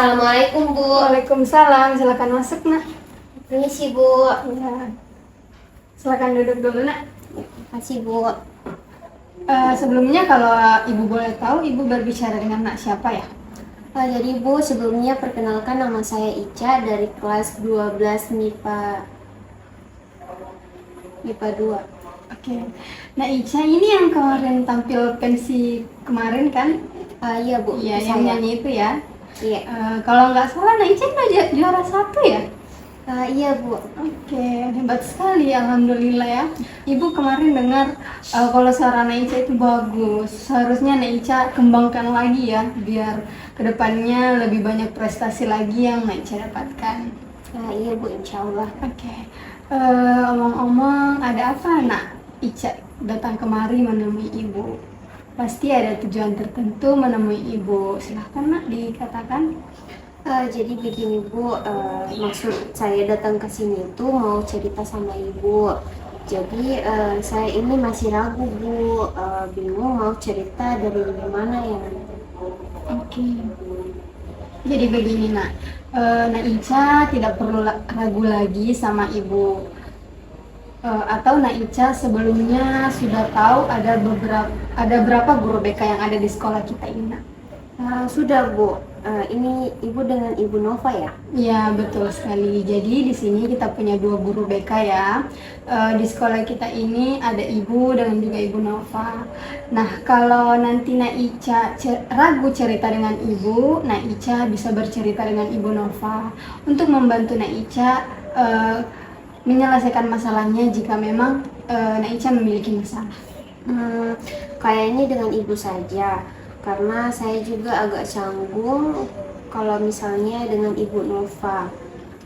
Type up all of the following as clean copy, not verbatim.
Assalamualaikum Bu. Waalaikumsalam, silakan masuk nak. Permisi Bu. Ya, silakan duduk dulu nak. Makasih Bu. Sebelumnya kalau ibu boleh tahu, ibu berbicara dengan nak siapa ya? Jadi Bu, sebelumnya perkenalkan nama saya Ica dari kelas 12 MIPA 2. Oke. Nah Ica ini yang kemarin tampil pensi kemarin kan? Iya Bu, Iya, itu yang saya. nyanyi itu ya. Iya. Kalau nggak salah, nah Ica udah juara 1 ya? Iya Bu. Oke, hebat sekali, alhamdulillah ya. Ibu kemarin dengar kalau suara Naica itu bagus. Seharusnya Naica kembangkan lagi ya, biar kedepannya lebih banyak prestasi lagi yang Naica dapatkan. Iya Bu, insya Allah. Oke, omong-omong, ada apa nak Ica datang kemari menemui ibu? Pasti ada tujuan tertentu menemui ibu. Silahkan nak dikatakan. Jadi begini Bu, maksud saya datang ke sini itu mau cerita sama Ibu. Jadi saya ini masih ragu Bu, bingung mau cerita dari mana ya. Oke. Jadi begini nak, Nak Ica tidak perlu ragu lagi sama ibu. Atau Nak Ica sebelumnya sudah tahu ada berapa guru BK yang ada di sekolah kita ini nak? Sudah Bu, ini Ibu dengan Ibu Nova ya? Ya betul sekali. Jadi di sini kita punya 2 guru BK ya. Di sekolah kita ini ada ibu dengan juga Ibu Nova. Nah kalau nanti Nak Ica ragu cerita dengan ibu, Nak Ica bisa bercerita dengan Ibu Nova untuk membantu Nak Ica menyelesaikan masalahnya jika memang Nak Ica memiliki masalah. Kayaknya dengan Ibu saja, karena saya juga agak canggung kalau misalnya dengan Ibu Nova.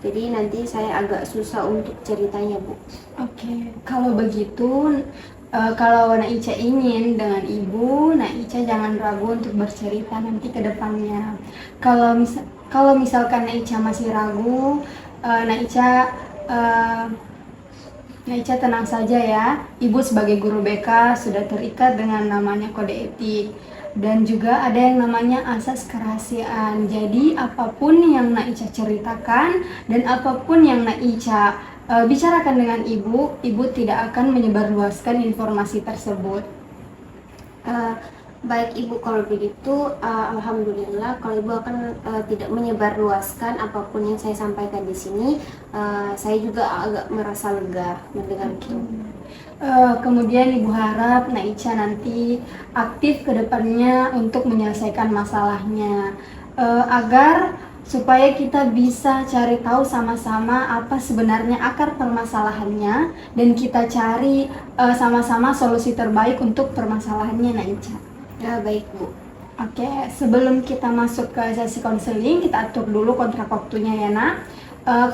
Jadi nanti saya agak susah untuk ceritanya Bu. Oke, kalau begitu kalau Nak Ica ingin dengan ibu, Nak Ica jangan ragu untuk bercerita nanti ke depannya. Kalau misalkan Nak Ica masih ragu, Nak Ica tenang saja ya. Ibu sebagai guru BK sudah terikat dengan namanya kode etik dan juga ada yang namanya asas kerahasiaan. Jadi apapun yang Nak Ica ceritakan dan apapun yang Nak Ica bicarakan dengan ibu tidak akan menyebarluaskan informasi tersebut. Baik Ibu, kalau begitu alhamdulillah kalau Ibu akan tidak menyebarluaskan apapun yang saya sampaikan di sini. Saya juga agak merasa lega mendengar itu. Kemudian Ibu harap Nak Ica nanti aktif ke depannya untuk menyelesaikan masalahnya, agar supaya kita bisa cari tahu sama-sama apa sebenarnya akar permasalahannya dan kita cari sama-sama solusi terbaik untuk permasalahannya Nak Ica. Baik Bu. Oke, sebelum kita masuk ke sesi konseling, kita atur dulu kontrak waktunya ya nak.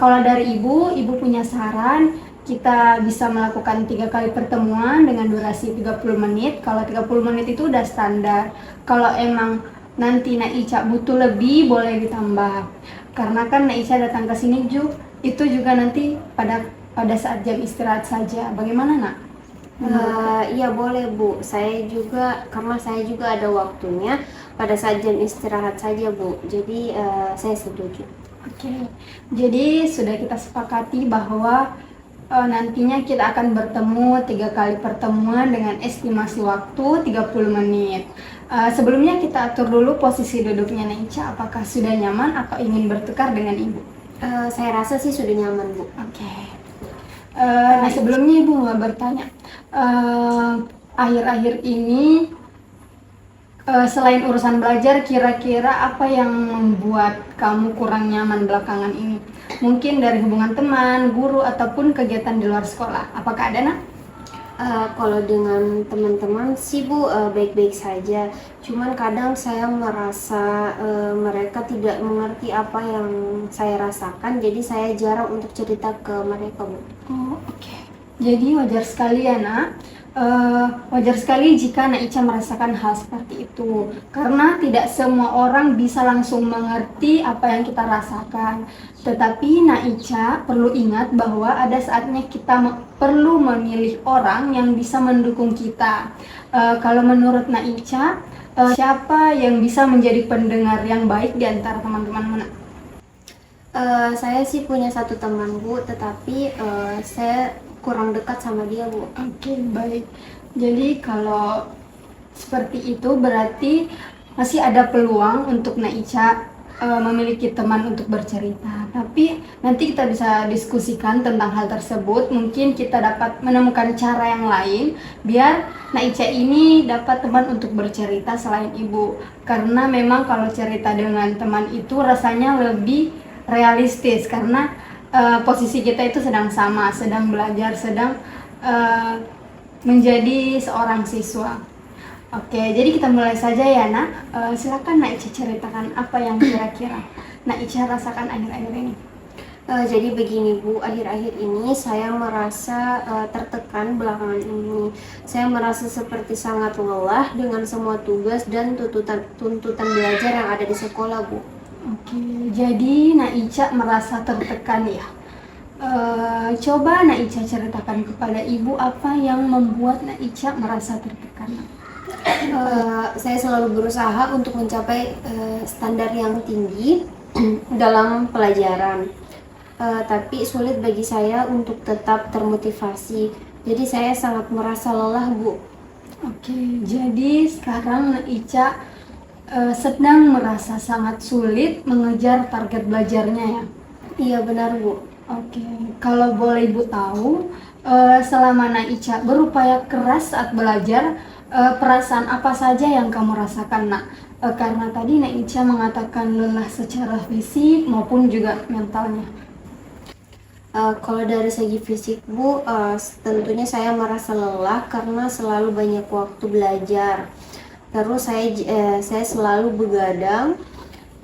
Kalau dari ibu punya saran, kita bisa melakukan 3 kali pertemuan dengan durasi 30 menit. Kalau 30 menit itu udah standar. Kalau emang nanti Nak Ica butuh lebih, boleh ditambah. Karena kan Nak Ica datang ke sini itu juga nanti pada saat jam istirahat saja. Bagaimana nak? Iya boleh Bu, karena saya juga ada waktunya pada saat jam istirahat saja Bu, jadi saya setuju. Oke, jadi sudah kita sepakati bahwa nantinya kita akan bertemu 3 kali pertemuan dengan estimasi waktu 30 menit. Sebelumnya kita atur dulu posisi duduknya Nak Ica, apakah sudah nyaman atau ingin bertukar dengan ibu? Saya rasa sih sudah nyaman Bu. Oke. Nah sebelumnya ibu mau bertanya, akhir-akhir ini selain urusan belajar, kira-kira apa yang membuat kamu kurang nyaman belakangan ini? Mungkin dari hubungan teman, guru, ataupun kegiatan di luar sekolah. Apakah ada nak? Kalau dengan teman-teman sih Bu, baik-baik saja. Cuman kadang saya merasa mereka tidak mengerti apa yang saya rasakan, jadi saya jarang untuk cerita ke mereka Bu. Oh, oke. Jadi wajar sekali ya nak. Wajar sekali jika Nak Ica merasakan hal seperti itu, karena tidak semua orang bisa langsung mengerti apa yang kita rasakan. Tetapi Nak Ica perlu ingat bahwa ada saatnya kita perlu memilih orang yang bisa mendukung kita. Kalau menurut Nak Ica, Siapa yang bisa menjadi pendengar yang baik di antara teman-teman Muna? Saya sih punya satu teman Bu, tetapi saya kurang dekat sama dia Bu. Oke, baik. Jadi kalau seperti itu berarti masih ada peluang untuk Naica memiliki teman untuk bercerita. Tapi nanti kita bisa diskusikan tentang hal tersebut. Mungkin kita dapat menemukan cara yang lain biar Naica ini dapat teman untuk bercerita selain ibu. Karena memang kalau cerita dengan teman itu rasanya lebih realistis karena posisi kita itu sedang sama, sedang belajar, sedang menjadi seorang siswa. Oke, jadi kita mulai saja ya Nak. Silakan Nak Ica ceritakan apa yang kira-kira Nak Ica rasakan akhir-akhir ini. Jadi begini Bu, akhir-akhir ini saya merasa tertekan belakangan ini. Saya merasa seperti sangat lelah dengan semua tugas dan tuntutan belajar yang ada di sekolah Bu. Oke, jadi Nak Ica merasa tertekan ya. Coba Nak Ica ceritakan kepada ibu apa yang membuat Nak Ica merasa tertekan. Saya selalu berusaha untuk mencapai standar yang tinggi dalam pelajaran, tapi sulit bagi saya untuk tetap termotivasi. Jadi saya sangat merasa lelah Bu. Oke, jadi sekarang Nak Ica sedang merasa sangat sulit mengejar target belajarnya ya? Iya benar Bu. Oke, kalau boleh Ibu tahu, selama Nak Ica berupaya keras saat belajar, perasaan apa saja yang kamu rasakan Nak? Karena tadi Nak Ica mengatakan lelah secara fisik maupun juga mentalnya. Kalau dari segi fisik Bu, tentunya saya merasa lelah karena selalu banyak waktu belajar. Terus saya selalu begadang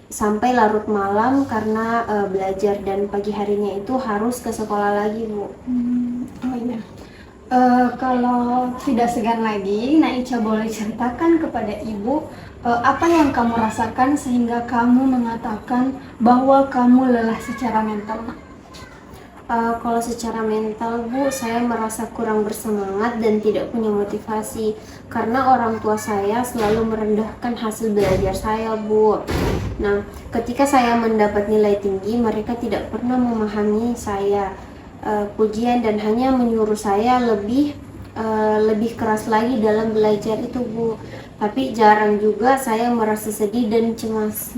sampai larut malam karena belajar, dan pagi harinya itu harus ke sekolah lagi Bu. Oh iya. Kalau tidak segan lagi, Nak Ica boleh ceritakan kepada ibu apa yang kamu rasakan sehingga kamu mengatakan bahwa kamu lelah secara mental, Nak? Kalau secara mental Bu, saya merasa kurang bersemangat dan tidak punya motivasi karena orang tua saya selalu merendahkan hasil belajar saya Bu. Nah, ketika saya mendapat nilai tinggi, mereka tidak pernah memahami saya pujian dan hanya menyuruh saya lebih keras lagi dalam belajar itu Bu. Tapi jarang juga saya merasa sedih dan cemas.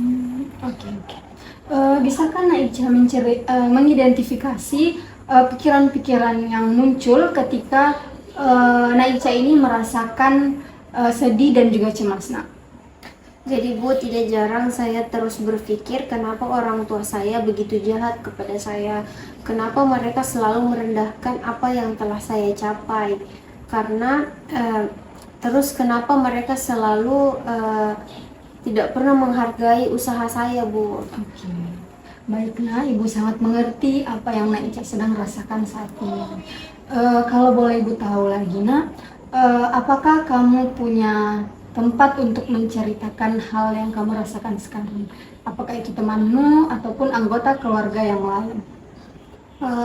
Oke. Bisakah Nak Ica mengidentifikasi pikiran-pikiran yang muncul ketika Nak Ica ini merasakan sedih dan juga cemas, Nak? Jadi Bu, tidak jarang saya terus berpikir kenapa orang tua saya begitu jahat kepada saya. Kenapa mereka selalu merendahkan apa yang telah saya capai. Karena terus kenapa mereka selalu tidak pernah menghargai usaha saya Bu. Oke. Baiklah, Ibu sangat mengerti apa yang Nak Ica sedang rasakan saat ini. Kalau boleh Ibu tahu lagi, Nak, apakah kamu punya tempat untuk menceritakan hal yang kamu rasakan sekarang? Apakah itu temanmu ataupun anggota keluarga yang lain?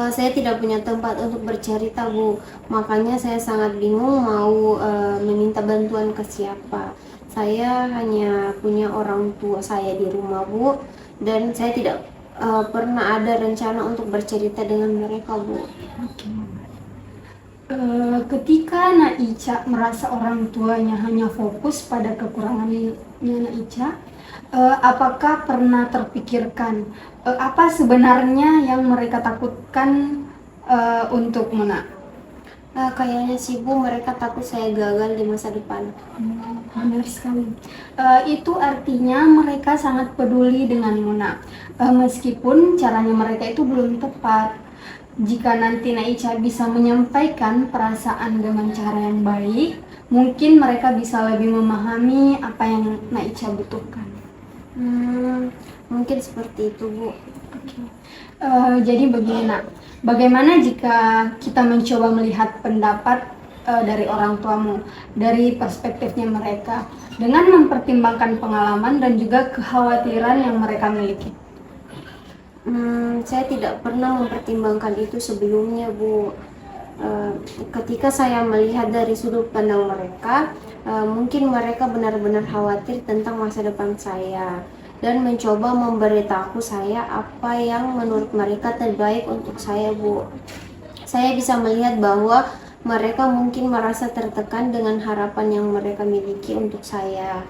Saya tidak punya tempat untuk bercerita Bu, makanya saya sangat bingung mau meminta bantuan ke siapa. Saya hanya punya orang tua saya di rumah Bu, dan saya tidak pernah ada rencana untuk bercerita dengan mereka Bu. Oke. Ketika Nak Ica merasa orang tuanya hanya fokus pada kekurangannya Nak Ica, apakah pernah terpikirkan apa sebenarnya yang mereka takutkan untuk Nak? Kayaknya sih Bu, mereka takut saya gagal di masa depan. Benar sekali. Itu artinya mereka sangat peduli dengan Muna. Meskipun caranya mereka itu belum tepat. Jika nanti Nak Ica bisa menyampaikan perasaan dengan cara yang baik, mungkin mereka bisa lebih memahami apa yang Nak Ica butuhkan. Mungkin seperti itu Bu. Oke. Jadi begini Nak, bagaimana jika kita mencoba melihat pendapat dari orang tuamu, dari perspektifnya mereka, dengan mempertimbangkan pengalaman dan juga kekhawatiran yang mereka miliki? Saya tidak pernah mempertimbangkan itu sebelumnya Bu. ketika saya melihat dari sudut pandang mereka, mungkin mereka benar-benar khawatir tentang masa depan saya dan mencoba memberitahu saya apa yang menurut mereka terbaik untuk saya, Bu. Saya bisa melihat bahwa mereka mungkin merasa tertekan dengan harapan yang mereka miliki untuk saya.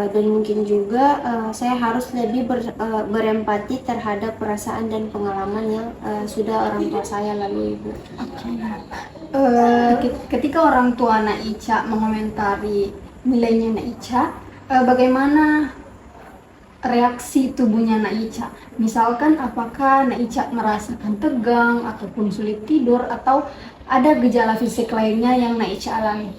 Dan mungkin juga saya harus lebih berempati terhadap perasaan dan pengalaman yang sudah orang tua saya lalui, Bu. Oke. Ketika orang tua Nak Ica mengomentari nilainya Nak Ica, bagaimana reaksi tubuhnya Nak Ica? Misalkan apakah Nak Ica merasakan tegang ataupun sulit tidur atau ada gejala fisik lainnya yang Nak Ica alami?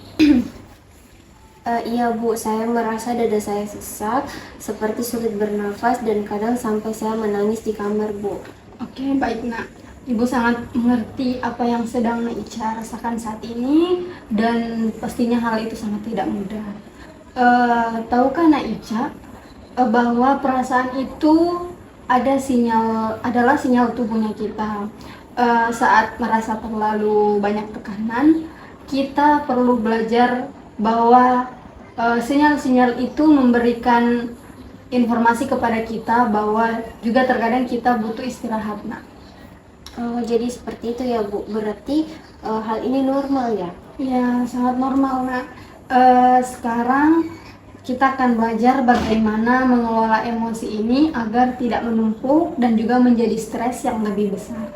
Iya, Bu, saya merasa dada saya sesak, seperti sulit bernafas dan kadang sampai saya menangis di kamar, Bu. Oke, baik Nak. Ibu sangat mengerti apa yang sedang Nak Ica rasakan saat ini dan pastinya hal itu sangat tidak mudah. Tahukah Nak Ica bahwa perasaan itu adalah sinyal tubuhnya kita. Saat merasa terlalu banyak tekanan, kita perlu belajar bahwa sinyal-sinyal itu memberikan informasi kepada kita bahwa juga terkadang kita butuh istirahat, Nak. Oh, jadi seperti itu ya, Bu. Berarti hal ini normal ya? Ya, sangat normal, Nak. Sekarang kita akan belajar bagaimana mengelola emosi ini agar tidak menumpuk dan juga menjadi stres yang lebih besar.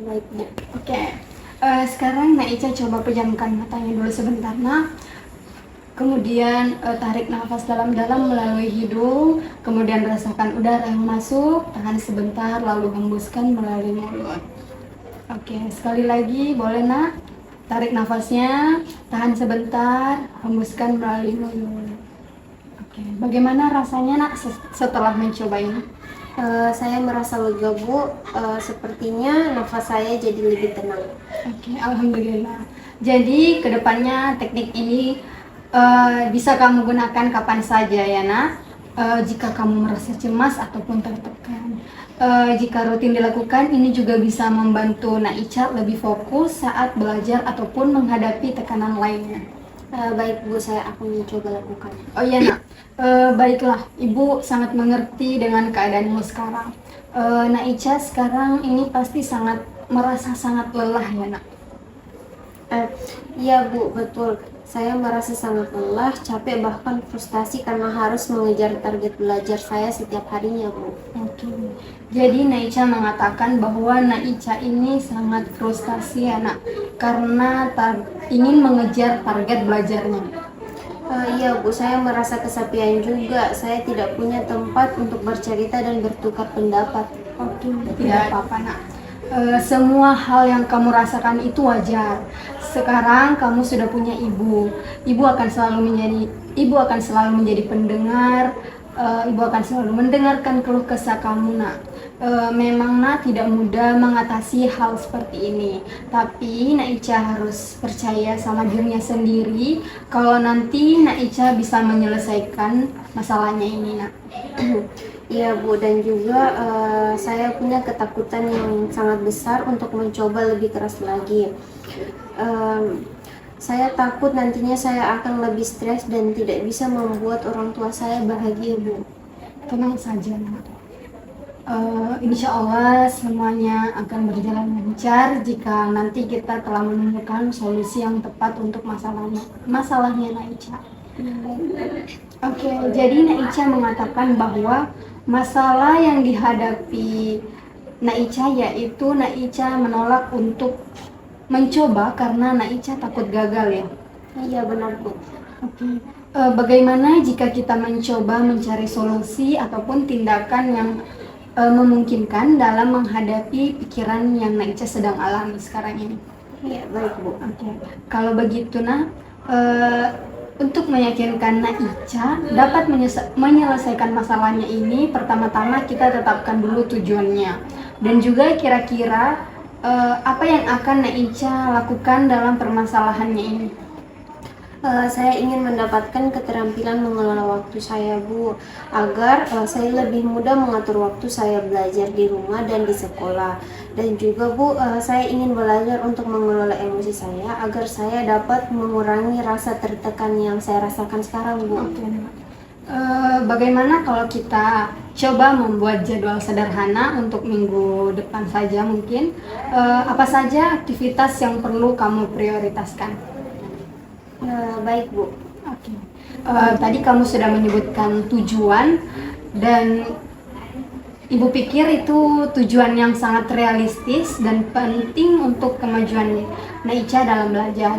Baik, Bu. Oke. Sekarang Nak Ica coba pejamkan matanya dulu sebentar, Nak. Kemudian tarik nafas dalam-dalam melalui hidung, kemudian rasakan udara yang masuk, tahan sebentar lalu hembuskan melalui mulut. Oke, sekali lagi boleh Nak. Tarik nafasnya, tahan sebentar, hembuskan melalui mulut. Oke, bagaimana rasanya Nak setelah mencoba ini? Saya merasa lega, Bu. Sepertinya nafas saya jadi lebih tenang. Oke, alhamdulillah. Jadi kedepannya teknik ini bisa kamu gunakan kapan saja ya Nak. Jika kamu merasa cemas ataupun tertekan. Jika rutin dilakukan, ini juga bisa membantu Nak Ica lebih fokus saat belajar ataupun menghadapi tekanan lainnya. Baik, Bu, saya akan mencoba lakukan. Oh iya Nak, baiklah, Ibu sangat mengerti dengan keadaanmu sekarang. Nak Ica sekarang ini pasti merasa sangat lelah ya Nak. Iya, Bu, betul. Saya merasa sangat lelah, capek, bahkan frustasi karena harus mengejar target belajar saya setiap harinya, Bu. Oke. Jadi Nak Ica mengatakan bahwa Nak Ica ini sangat frustasi ya Nak, karena ingin mengejar target belajarnya. Iya, Bu, saya merasa kesepian juga. Saya tidak punya tempat untuk bercerita dan bertukar pendapat. Oke, tidak apa-apa Nak. Semua hal yang kamu rasakan itu wajar. Sekarang kamu sudah punya ibu. Ibu akan selalu menjadi pendengar. Ibu akan selalu mendengarkan keluh kesah kamu Nak. Memang Nak tidak mudah mengatasi hal seperti ini. Tapi Nak Ica harus percaya sama dirinya sendiri kalau nanti Nak Ica bisa menyelesaikan masalahnya ini Nak. Iya, Bu, dan juga saya punya ketakutan yang sangat besar untuk mencoba lebih keras lagi. Saya takut nantinya saya akan lebih stres dan tidak bisa membuat orang tua saya bahagia, Bu. Tenang saja Nak. Insya Allah semuanya akan berjalan lancar jika nanti kita telah menemukan solusi yang tepat untuk masalahnya Nak Ica. Oke, jadi Nak Ica mengatakan bahwa masalah yang dihadapi Nak Ica yaitu Nak Ica menolak untuk mencoba karena Nak Ica takut gagal ya? Iya, benar, Bu. Oke. Bagaimana jika kita mencoba mencari solusi ataupun tindakan yang memungkinkan dalam menghadapi pikiran yang Nak Ica sedang alami sekarang ini? Iya, baik, Bu. Oke. Kalau begitu Nak, untuk meyakinkan Nak Ica dapat menyelesaikan masalahnya ini, pertama-tama kita tetapkan dulu tujuannya dan juga kira-kira apa yang akan Nak Ica lakukan dalam permasalahannya ini. Saya ingin mendapatkan keterampilan mengelola waktu saya, Bu, agar saya lebih mudah mengatur waktu saya belajar di rumah dan di sekolah. Dan juga, Bu, saya ingin belajar untuk mengelola emosi saya agar saya dapat mengurangi rasa tertekan yang saya rasakan sekarang, Bu. Oke. Bagaimana kalau kita coba membuat jadwal sederhana untuk minggu depan saja mungkin? Apa saja aktivitas yang perlu kamu prioritaskan? Baik, Bu. Oke. Tadi kamu sudah menyebutkan tujuan dan Ibu pikir itu tujuan yang sangat realistis dan penting untuk kemajuan Naicha dalam belajar.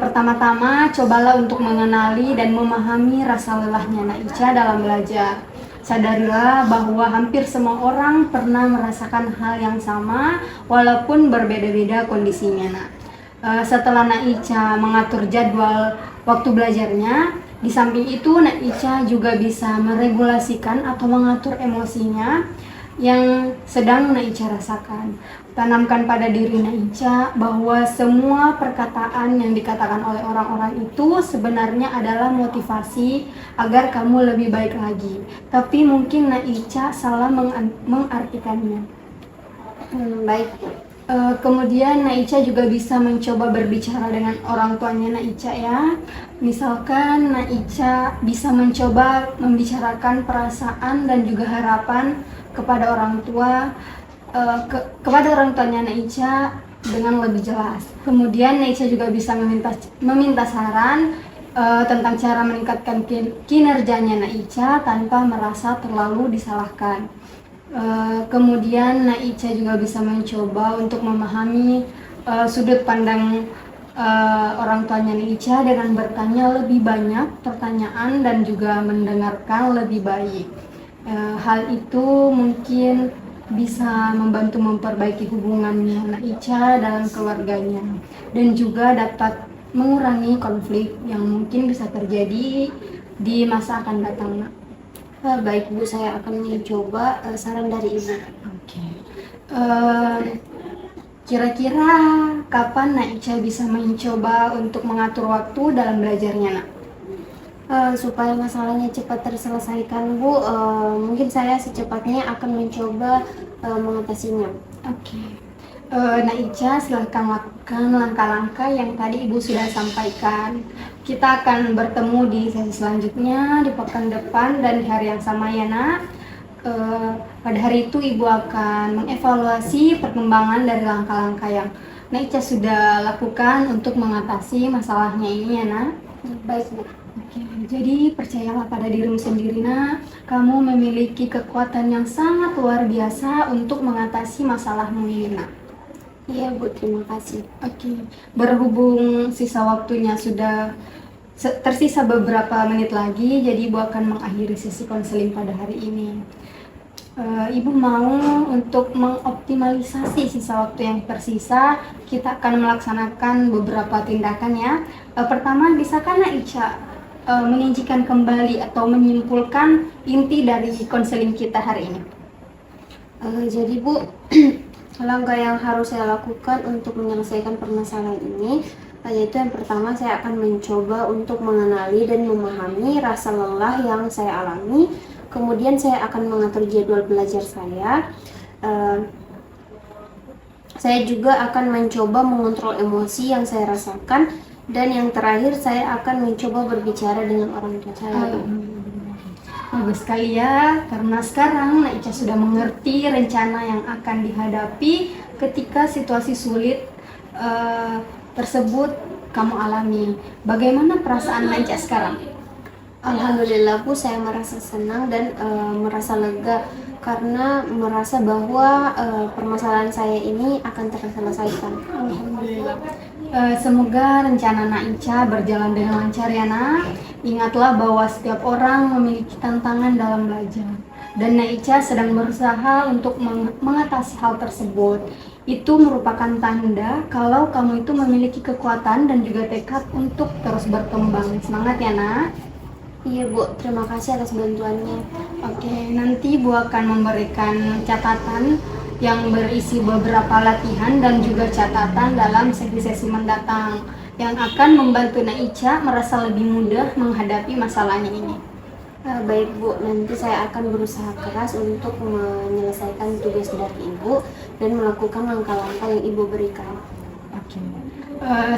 Pertama-tama, cobalah untuk mengenali dan memahami rasa lelahnya Naicha dalam belajar. Sadarilah bahwa hampir semua orang pernah merasakan hal yang sama, walaupun berbeda-beda kondisinya. Setelah Naicha mengatur jadwal waktu belajarnya, di samping itu, Naicha juga bisa meregulasikan atau mengatur emosinya yang sedang Naicha rasakan. Tanamkan pada diri Naicha bahwa semua perkataan yang dikatakan oleh orang-orang itu sebenarnya adalah motivasi agar kamu lebih baik lagi. Tapi mungkin Naicha salah mengartikannya. Baik. Kemudian Naicha juga bisa mencoba berbicara dengan orang tuanya Naicha ya. Misalkan Naicha bisa mencoba membicarakan perasaan dan juga harapan kepada orang tua kepada orang tuanya Naicha dengan lebih jelas. Kemudian Naicha juga bisa meminta saran tentang cara meningkatkan kinerjanya Naicha tanpa merasa terlalu disalahkan. Kemudian Naicha juga bisa mencoba untuk memahami sudut pandang orang tuanya Naicha dengan bertanya lebih banyak pertanyaan dan juga mendengarkan lebih baik. Hal itu mungkin bisa membantu memperbaiki hubungannya Naicha dalam keluarganya dan juga dapat mengurangi konflik yang mungkin bisa terjadi di masa akan datang. Baik, Bu, saya akan mencoba saran dari Ibu. Oke. Kira-kira kapan Naicha bisa mencoba untuk mengatur waktu dalam belajarnya, Nak? Supaya masalahnya cepat terselesaikan, Bu, mungkin saya secepatnya akan mencoba mengatasinya. Oke. Naicha, silahkan lakukan langkah-langkah yang tadi Ibu sudah sampaikan. Kita akan bertemu di sesi selanjutnya di pekan depan dan di hari yang sama ya, Nak. Pada hari itu Ibu akan mengevaluasi perkembangan dari langkah-langkah yang Naicha sudah lakukan untuk mengatasi masalahnya ini ya, Nak. Baik, Bu. Oke, jadi percayalah pada dirimu sendiri, Nak. Kamu memiliki kekuatan yang sangat luar biasa untuk mengatasi masalahmu ini, Nak. Iya, Bu, terima kasih. Oke, berhubung sisa waktunya sudah tersisa beberapa menit lagi, jadi Ibu akan mengakhiri sesi konseling pada hari ini. Ibu mau untuk mengoptimalisasi sisa waktu yang tersisa, kita akan melaksanakan beberapa tindakan ya. Pertama, bisakah Naicha menyajikan kembali atau menyimpulkan inti dari konseling kita hari ini? Jadi, Bu, langkah yang harus saya lakukan untuk menyelesaikan permasalahan ini yaitu yang pertama, saya akan mencoba untuk mengenali dan memahami rasa lelah yang saya alami. Kemudian saya akan mengatur jadwal belajar saya. Saya juga akan mencoba mengontrol emosi yang saya rasakan. Dan yang terakhir, saya akan mencoba berbicara dengan orang tua saya. Bagus sekali ya, karena sekarang Naicha sudah mengerti rencana yang akan dihadapi ketika situasi sulit tersebut kamu alami. Bagaimana perasaan Naicha sekarang? Alhamdulillah, Bu, saya merasa senang dan merasa lega karena merasa bahwa permasalahan saya ini akan terselesaikan. Alhamdulillah. Semoga rencana Naicha berjalan dengan lancar ya, Nak. Ingatlah bahwa setiap orang memiliki tantangan dalam belajar. Dan Naicha sedang berusaha untuk mengatasi hal tersebut. Itu merupakan tanda kalau kamu itu memiliki kekuatan dan juga tekad untuk terus berkembang. Semangat ya, Nak. Iya, Bu, terima kasih atas bantuannya. Oke, nanti Bu akan memberikan catatan yang berisi beberapa latihan dan juga catatan dalam sesi-sesi mendatang. yang akan membantu Naicha merasa lebih mudah menghadapi masalahnya ini. Baik Bu, nanti saya akan berusaha keras untuk menyelesaikan tugas dari Ibu dan melakukan langkah-langkah yang Ibu berikan. Oke.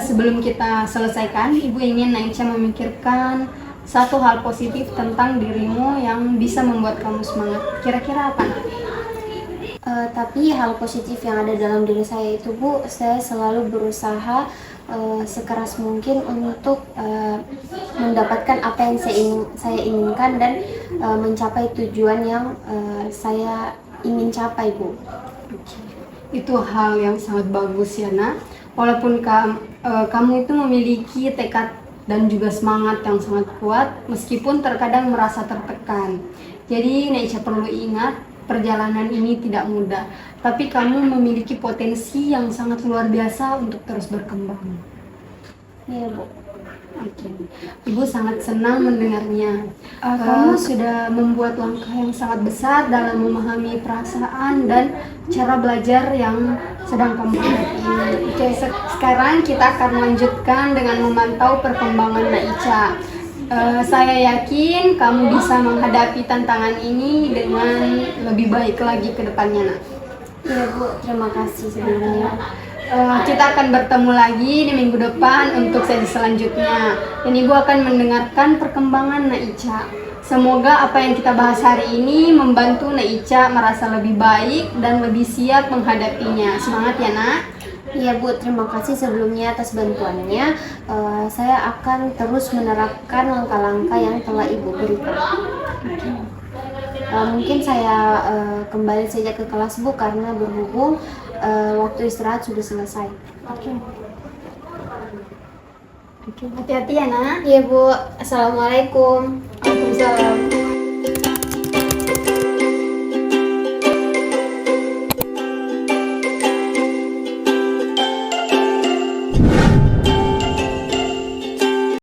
Sebelum kita selesaikan, Ibu ingin Naicha memikirkan satu hal positif tentang dirimu yang bisa membuat kamu semangat. Kira-kira apa, Nak? Tapi hal positif yang ada dalam diri saya itu Bu, saya selalu berusaha sekeras mungkin untuk mendapatkan apa yang saya inginkan dan mencapai tujuan yang saya ingin capai Bu. Itu hal yang sangat bagus ya, Nak. Walaupun kamu itu memiliki tekad dan juga semangat yang sangat kuat, meskipun terkadang merasa tertekan. Jadi Naicha perlu ingat, perjalanan ini tidak mudah, tapi kamu memiliki potensi yang sangat luar biasa untuk terus berkembang. Iya Bu. Oke. Ibu sangat senang mendengarnya. Kamu sudah membuat langkah yang sangat besar dalam memahami perasaan dan cara belajar yang sedang kamu hadapi. Oke, sekarang kita akan lanjutkan dengan memantau perkembangan Naicha. Saya yakin kamu bisa menghadapi tantangan ini dengan lebih baik lagi ke depannya, Nak. Iya Bu, terima kasih sebelumnya. Kita akan bertemu lagi di minggu depan untuk sesi selanjutnya, dan Ibu akan mendengarkan perkembangan Naicha. Semoga apa yang kita bahas hari ini membantu Naicha merasa lebih baik dan lebih siap menghadapinya. Semangat ya, Nak. Iya Bu, terima kasih sebelumnya atas bantuannya. Saya akan terus menerapkan langkah-langkah yang telah Ibu berikan. Mungkin saya kembali saja ke kelas Bu karena berhubung waktu istirahat sudah selesai. Oke, hati-hati ya, Nak. Iya Bu, Assalamualaikum. Waalaikumsalam.